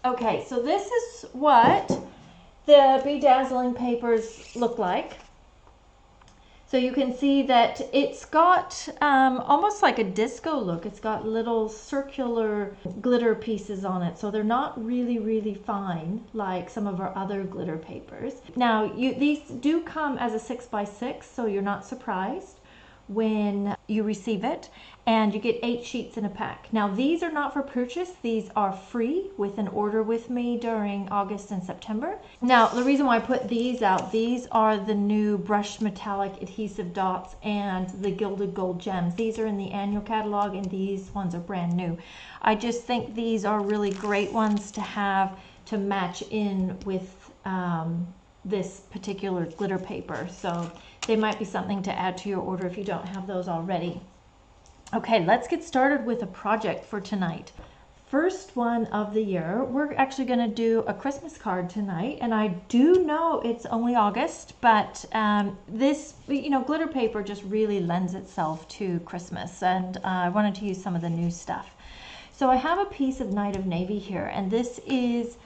Okay, so this is what the Be Dazzling papers look like. So you can see that it's got almost like a disco look. It's got little circular glitter pieces on it. So they're not really fine like some of our other glitter papers. Now these do come as a 6x6, so you're not surprised when you receive it, and you get 8 sheets in a pack. Now these are not for purchase, these are free with an order with me during August and September. Now the reason why I put these out, these are the new brushed metallic adhesive dots and the gilded gold gems. These are in the annual catalog and these ones are brand new. I just think these are really great ones to have to match in with this particular glitter paper. So they might be something to add to your order if you don't have those already. Okay, let's get started with a project for tonight. First one of the year, we're actually going to do a Christmas card tonight, and I do know it's only August, but this, glitter paper just really lends itself to Christmas, and I wanted to use some of the new stuff. So I have a piece of Night of Navy here, and this is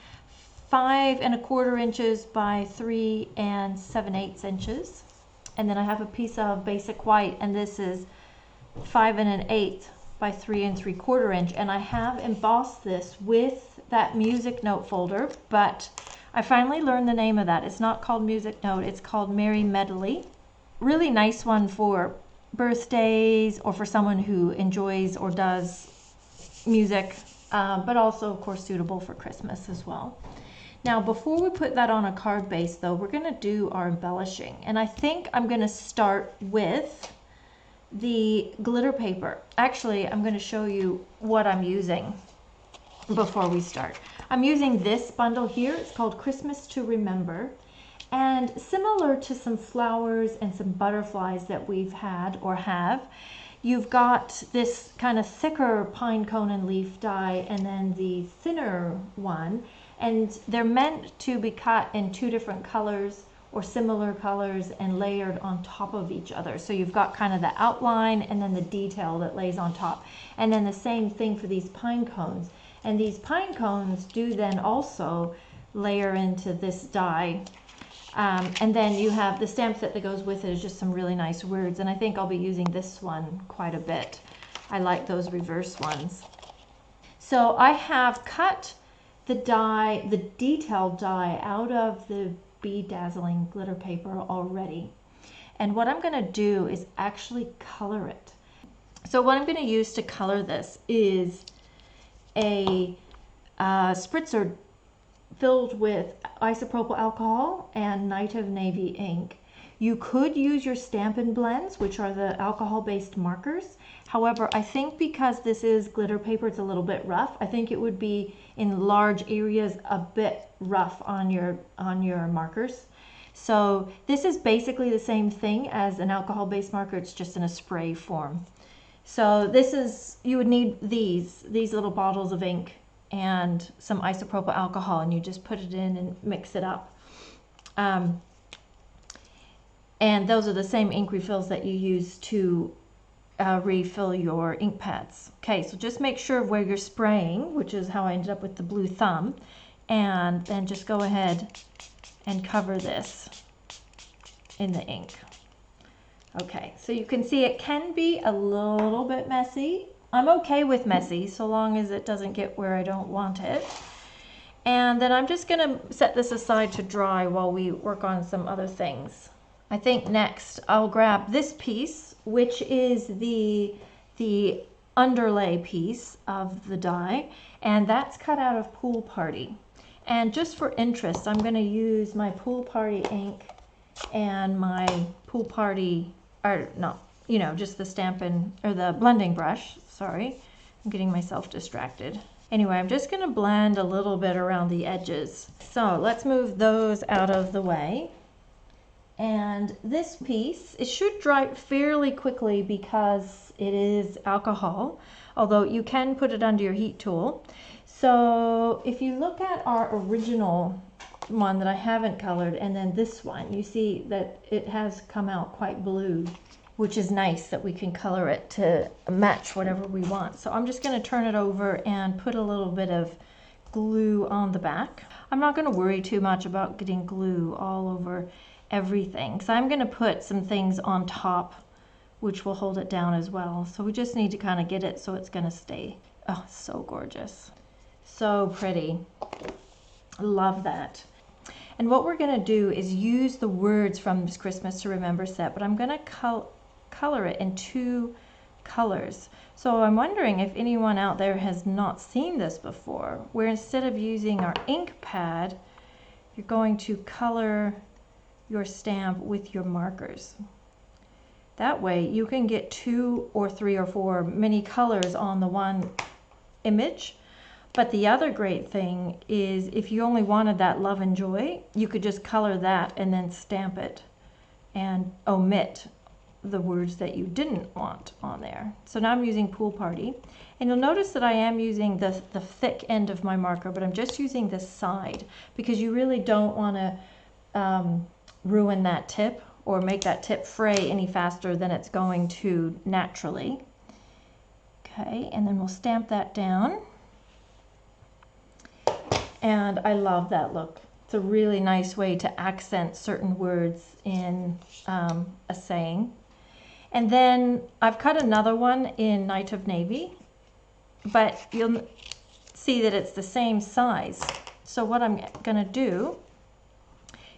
5 1/4 inches by 3 7/8 inches. And then I have a piece of basic white, and this is 5 1/8 by 3 3/4 inch. And I have embossed this with that music note folder, but I finally learned the name of that. It's not called music note, it's called Merry Medley. Really nice one for birthdays or for someone who enjoys or does music, but also of course suitable for Christmas as well. Now, before we put that on a card base, though, we're going to do our embellishing. And I think I'm going to start with the glitter paper. Actually, I'm going to show you what I'm using before we start. I'm using this bundle here. It's called Christmas to Remember. And similar to some flowers and some butterflies that we've had or have, you've got this kind of thicker pine cone and leaf die and then the thinner one. And they're meant to be cut in 2 different colors or similar colors and layered on top of each other. So you've got kind of the outline and then the detail that lays on top. And then the same thing for these pine cones. And these pine cones do then also layer into this die. And then you have the stamp set that goes with it is just some really nice words. And I think I'll be using this one quite a bit. I like those reverse ones. So I have cut the die, the detailed die out of the Be Dazzling glitter paper already. And what I'm going to do is actually color it. So what I'm going to use to color this is a spritzer filled with isopropyl alcohol and Night of Navy ink. You could use your Stampin' Blends, which are the alcohol-based markers. However, I think because this is glitter paper, it's a little bit rough. I think it would be in large areas a bit rough on your markers. So this is basically the same thing as an alcohol-based marker. It's just in a spray form. So this is, you would need these little bottles of ink and some isopropyl alcohol, and you just put it in and mix it up. And those are the same ink refills that you use to refill your ink pads. Okay, so just make sure of where you're spraying, which is how I ended up with the blue thumb, and then just go ahead and cover this in the ink. Okay, so you can see it can be a little bit messy. I'm okay with messy so long as it doesn't get where I don't want it. And then I'm just going to set this aside to dry while we work on some other things. I think next I'll grab this piece, which is the underlay piece of the die, and that's cut out of Pool Party. And just for interest, I'm going to use my Pool Party ink and my Pool Party, or no, just the Stampin' or the blending brush. Sorry, I'm getting myself distracted. Anyway, I'm just going to blend a little bit around the edges. So let's move those out of the way. And this piece, it should dry fairly quickly because it is alcohol, although you can put it under your heat tool. So if you look at our original one that I haven't colored and then this one, you see that it has come out quite blue, which is nice that we can color it to match whatever we want. So I'm just going to turn it over and put a little bit of glue on the back. I'm not going to worry too much about getting glue all over everything because I'm going to put some things on top which will hold it down as well. So we just need to kind of get it so it's going to stay. Oh, so gorgeous. So pretty. Love that. And what we're going to do is use the words from this Christmas to Remember set, but I'm going to color it in 2 colors. So I'm wondering if anyone out there has not seen this before, where instead of using our ink pad, you're going to color your stamp with your markers. That way you can get 2 or 3 or 4 many colors on the one image. But the other great thing is if you only wanted that love and joy, you could just color that and then stamp it and omit the words that you didn't want on there. So now I'm using Pool Party, and you'll notice that I am using the thick end of my marker, but I'm just using this side because you really don't want to ruin that tip or make that tip fray any faster than it's going to naturally. Okay, and then we'll stamp that down. And I love that look. It's a really nice way to accent certain words in a saying. And then I've cut another one in Night of Navy, but you'll see that it's the same size. So what I'm gonna do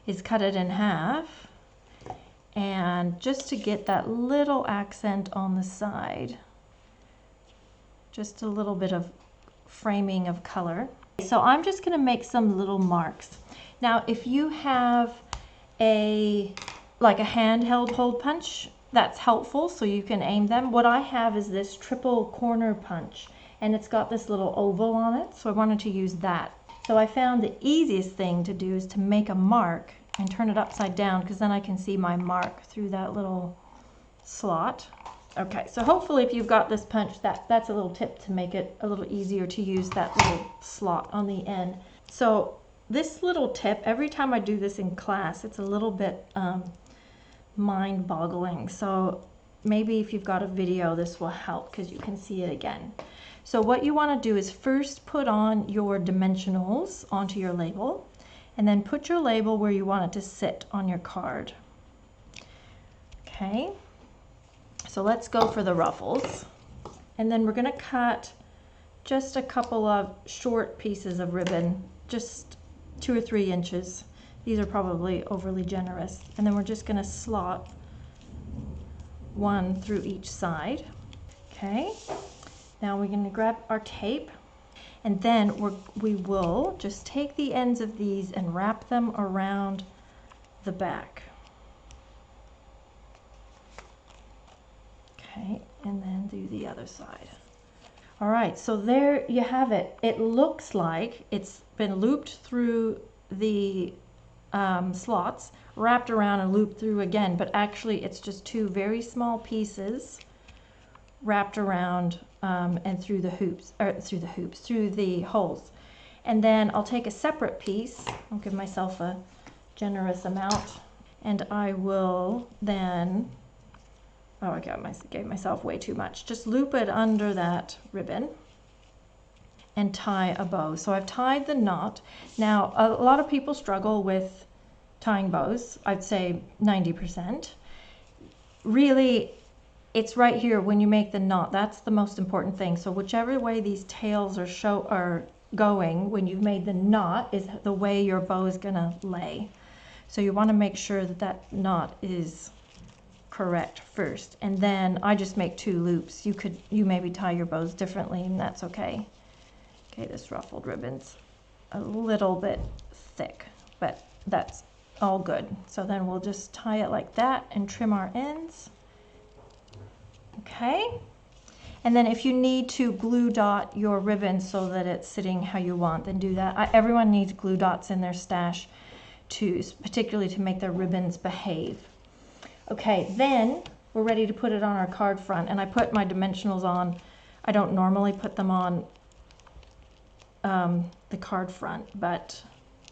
is cut it in half, and just to get that little accent on the side, just a little bit of framing of color. So I'm just going to make some little marks. Now if you have like a handheld hole punch, that's helpful so you can aim them. What I have is this triple corner punch, and it's got this little oval on it, so I wanted to use that. So I found the easiest thing to do is to make a mark and turn it upside down, because then I can see my mark through that little slot. Okay, so hopefully if you've got this punch, that's a little tip to make it a little easier to use that little slot on the end. So this little tip, every time I do this in class, it's a little bit mind-boggling. So maybe if you've got a video, this will help because you can see it again. So what you want to do is first put on your dimensionals onto your label, and then put your label where you want it to sit on your card. Okay. So let's go for the ruffles, and then we're going to cut just a couple of short pieces of ribbon, just 2 or 3 inches. These are probably overly generous, and then we're just going to slot one through each side. Okay, now we're going to grab our tape, and then we will just take the ends of these and wrap them around the back. Okay, and then do the other side. All right, so there you have it. It looks like it's been looped through the slots, wrapped around and looped through again, but actually it's just 2 very small pieces wrapped around and through the hoops, or through the holes. And then I'll take a separate piece, I'll give myself a generous amount, and I will then, oh, I gave myself way too much. Just loop it under that ribbon and tie a bow. So I've tied the knot. Now, a lot of people struggle with tying bows. I'd say 90%. Really, it's right here when you make the knot. That's the most important thing. So whichever way these tails are going when you've made the knot is the way your bow is gonna lay. So you want to make sure that that knot is correct first, and then I just make 2 loops. You maybe tie your bows differently, and that's okay. Okay, this ruffled ribbon's a little bit thick, but that's all good. So then we'll just tie it like that and trim our ends. Okay, and then if you need to glue dot your ribbon so that it's sitting how you want, then do that. Everyone needs glue dots in their stash, particularly to make their ribbons behave. Okay, then we're ready to put it on our card front, and I put my dimensionals on. I don't normally put them on the card front, but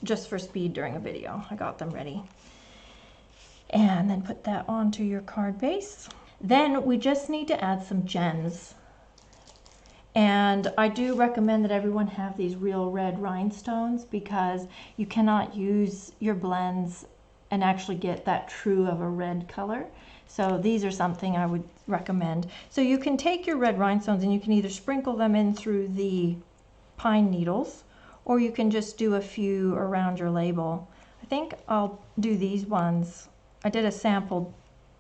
just for speed during a video, I got them ready. And then put that onto your card base. Then we just need to add some gems. And I do recommend that everyone have these real red rhinestones, because you cannot use your blends and actually get that true of a red color. So these are something I would recommend. So you can take your red rhinestones and you can either sprinkle them in through the pine needles, or you can just do a few around your label. I think I'll do these ones. I did a sample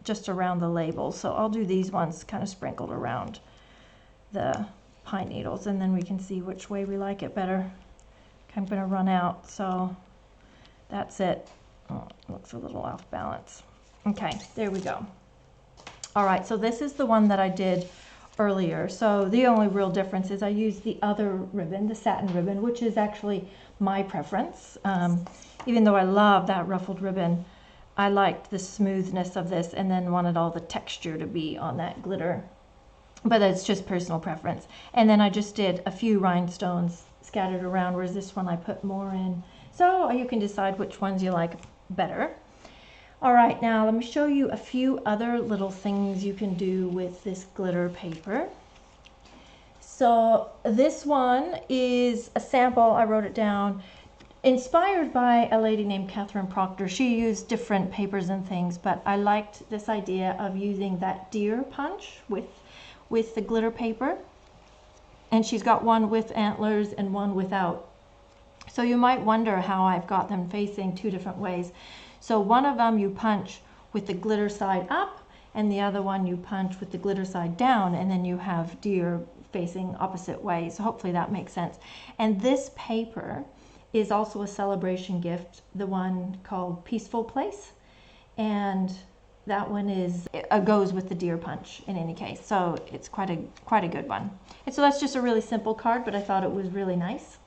just around the label, so I'll do these ones kind of sprinkled around the pine needles, and then we can see which way we like it better. I'm going to run out, so that's it. Oh, it looks a little off balance. Okay, there we go. All right, so this is the one that I did earlier. So the only real difference is I used the other ribbon, the satin ribbon, which is actually my preference. Even though I love that ruffled ribbon, I liked the smoothness of this and then wanted all the texture to be on that glitter. But it's just personal preference. And then I just did a few rhinestones scattered around, whereas this one I put more in. So you can decide which ones you like better. All right, now let me show you a few other little things you can do with this glitter paper. So this one is a sample, I wrote it down, inspired by a lady named Catherine Proctor. She used different papers and things, but I liked this idea of using that deer punch with the glitter paper. And she's got one with antlers and one without. So you might wonder how I've got them facing two different ways. So one of them you punch with the glitter side up, and the other one you punch with the glitter side down, and then you have deer facing opposite ways. So hopefully that makes sense. And this paper is also a celebration gift, the one called Peaceful Place. And that one goes with the deer punch in any case. So it's quite a good one. And so that's just a really simple card, but I thought it was really nice.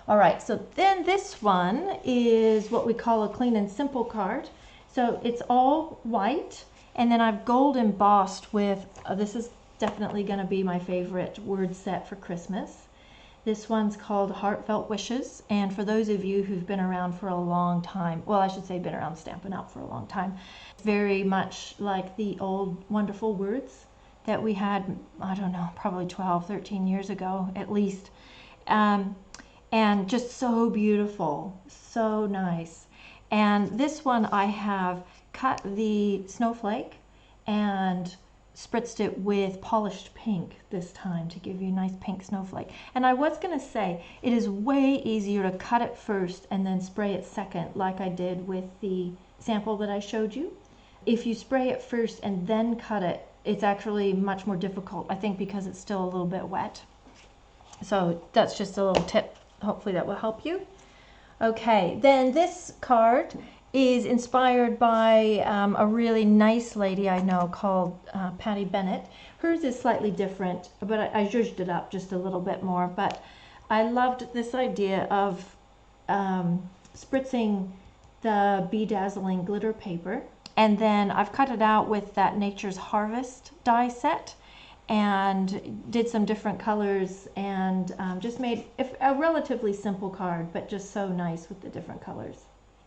All right, so then this one is what we call a clean and simple card. So it's all white, and then I've gold embossed with, this is definitely gonna be my favorite word set for Christmas. This one's called Heartfelt Wishes, and for those of you who've been around for a long time, well, I should say been around Stampin' Up! For a long time, very much like the old wonderful words that we had, I don't know, probably 12, 13 years ago at least. And just so beautiful, so nice. And this one I have cut the snowflake and spritzed it with polished pink this time to give you a nice pink snowflake. And I was gonna say, it is way easier to cut it first and then spray it second, like I did with the sample that I showed you. If you spray it first and then cut it, it's actually much more difficult, I think, because it's still a little bit wet. So that's just a little tip. Hopefully that will help you. Okay, then this card is inspired by a really nice lady I know called Patty Bennett. Hers is slightly different, but I zhuzhed it up just a little bit more. But I loved this idea of spritzing the Be Dazzling Glitter paper. And then I've cut it out with that Nature's Harvest die set, and did some different colors, and just made a relatively simple card, but just so nice with the different colors.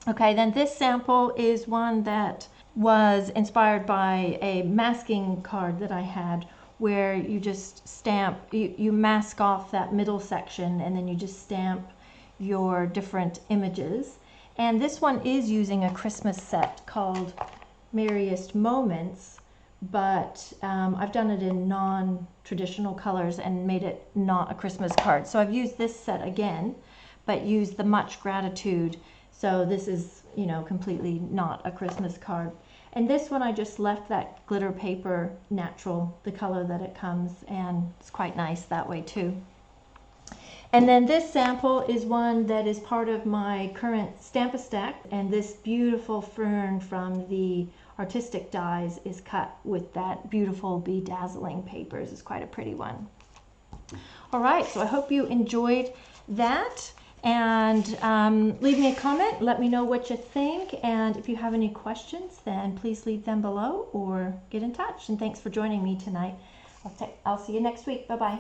Okay, then this sample is one that was inspired by a masking card that I had, where you just stamp, you mask off that middle section, and then you just stamp your different images. And this one is using a Christmas set called Merriest Moments, but I've done it in non-traditional colors and made it not a Christmas card. So I've used this set again, but used the Much Gratitude. So this is, you know, completely not a Christmas card. And this one I just left that glitter paper natural, the color that it comes, and it's quite nice that way too. And then this sample is one that is part of my current Stamp-A-Stack, and this beautiful fern from the Artistic Dies is cut with that beautiful Be Dazzling papers. It's quite a pretty one. All right, so I hope you enjoyed that, and leave me a comment. Let me know what you think, and if you have any questions, then please leave them below or get in touch. And thanks for joining me tonight. I'll see you next week. Bye-bye.